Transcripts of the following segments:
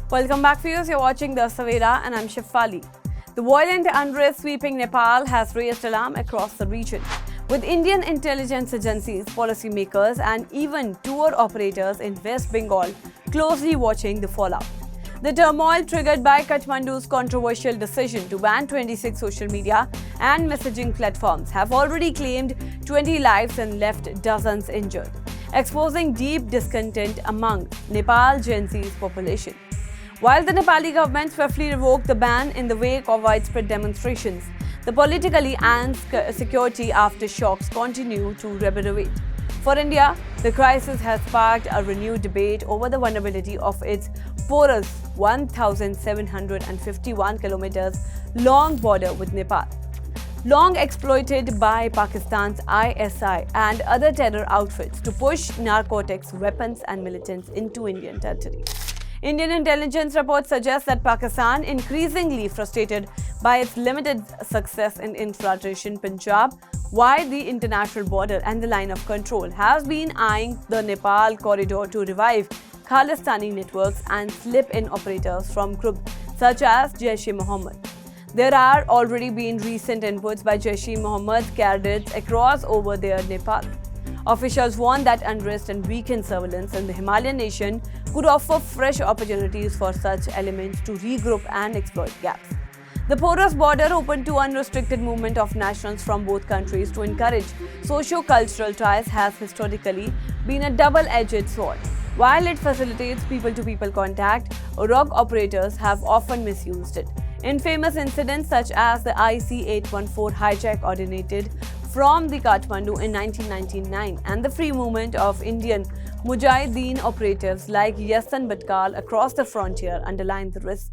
Welcome back, viewers. You're watching the Savera and I'm Shifali. The violent unrest sweeping Nepal has raised alarm across the region, with Indian intelligence agencies, policymakers and even tour operators in West Bengal closely watching the fallout. The turmoil triggered by Kathmandu's controversial decision to ban 26 social media and messaging platforms have already claimed 20 lives and left dozens injured, exposing deep discontent among Nepal Gen Z's population. While the Nepali government swiftly revoked the ban in the wake of widespread demonstrations, the politically and security aftershocks continue to reverberate. For India, the crisis has sparked a renewed debate over the vulnerability of its porous 1,751 kilometers long border with Nepal, long exploited by Pakistan's ISI and other terror outfits to push narcotics, weapons and militants into Indian territory. Indian intelligence reports suggest that Pakistan, increasingly frustrated by its limited success in infiltration Punjab, wide the international border and the line of control, has been eyeing the Nepal corridor to revive Khalistani networks and slip in operators from groups such as Jaish-e-Mohammed. There are already been recent inputs by Jaish-e-Mohammed cadres across over their Nepal. Officials warn that unrest and weakened surveillance in the Himalayan nation could offer fresh opportunities for such elements to regroup and exploit gaps. The porous border, open to unrestricted movement of nationals from both countries to encourage socio-cultural ties, has historically been a double-edged sword. While it facilitates people-to-people contact, rogue operators have often misused it. Infamous incidents such as the IC 814 hijack originated from the Kathmandu in 1999 and the free movement of Indian Mujahideen operatives like Yasan Batkal across the frontier underline the risk.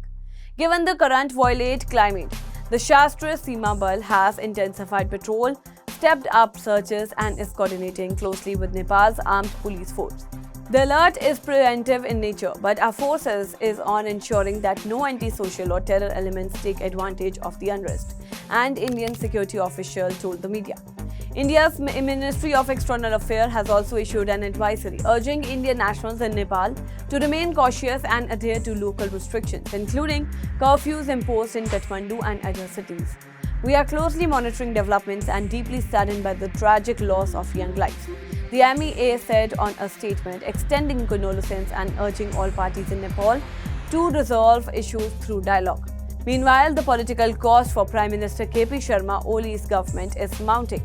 Given the current violent climate, the Shastra Seema Bal has intensified patrol, stepped up searches and is coordinating closely with Nepal's armed police force. The alert is preventive in nature, but our focus is on ensuring that no anti-social or terror elements take advantage of the unrest, an Indian security official told the media. India's Ministry of External Affairs has also issued an advisory urging Indian nationals in Nepal to remain cautious and adhere to local restrictions, including curfews imposed in Kathmandu and other cities. We are closely monitoring developments and deeply saddened by the tragic loss of young lives, the MEA said on a statement, extending condolences and urging all parties in Nepal to resolve issues through dialogue. Meanwhile, the political cost for Prime Minister KP Sharma Oli's government is mounting.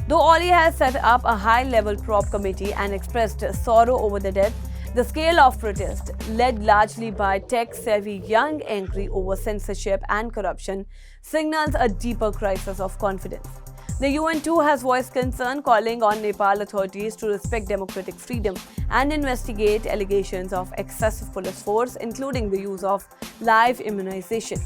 Though Oli has set up a high-level probe committee and expressed sorrow over the death, the scale of protest, led largely by tech-savvy young angry over censorship and corruption, signals a deeper crisis of confidence. The UN too has voiced concern, calling on Nepal authorities to respect democratic freedom and investigate allegations of excessive police force, including the use of live immunization.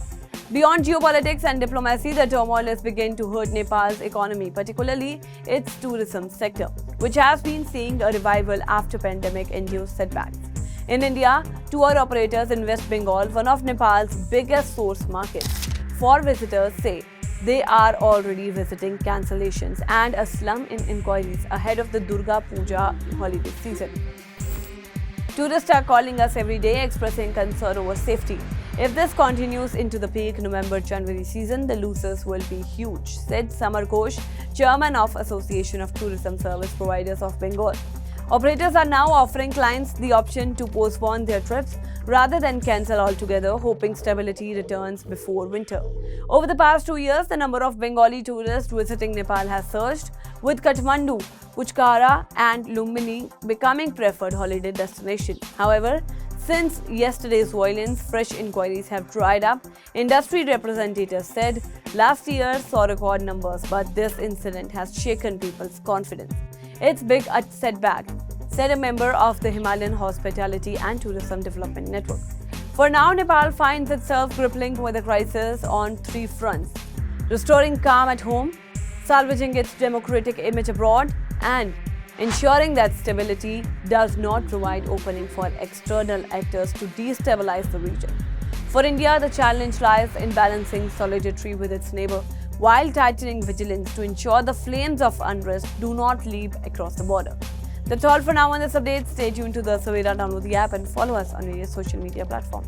Beyond geopolitics and diplomacy, the turmoil is beginning to hurt Nepal's economy, particularly its tourism sector, which has been seeing a revival after pandemic-induced setbacks. In India, tour operators in West Bengal, one of Nepal's biggest source markets for visitors, say they are already visiting cancellations and a slump in inquiries ahead of the Durga Puja holiday season. Tourists are calling us every day, expressing concern over safety. If this continues into the peak November-January season, the losses will be huge, said Samar Ghosh, chairman of Association of Tourism Service Providers of Bengal. Operators are now offering clients the option to postpone their trips rather than cancel altogether, hoping stability returns before winter. Over the past 2 years, the number of Bengali tourists visiting Nepal has surged, with Kathmandu, Pokhara and Lumbini becoming preferred holiday destination. However, since yesterday's violence, fresh inquiries have dried up. Industry representatives said last year saw record numbers, but this incident has shaken people's confidence. It's big a setback, said a member of the Himalayan Hospitality and Tourism Development Network. For now, Nepal finds itself grappling with a crisis on 3 fronts: restoring calm at home, salvaging its democratic image abroad, and ensuring that stability does not provide opening for external actors to destabilize the region. For India, the challenge lies in balancing solidarity with its neighbor while tightening vigilance to ensure the flames of unrest do not leap across the border. That's all for now on this update. Stay tuned to the Savera, download the app and follow us on various social media platforms.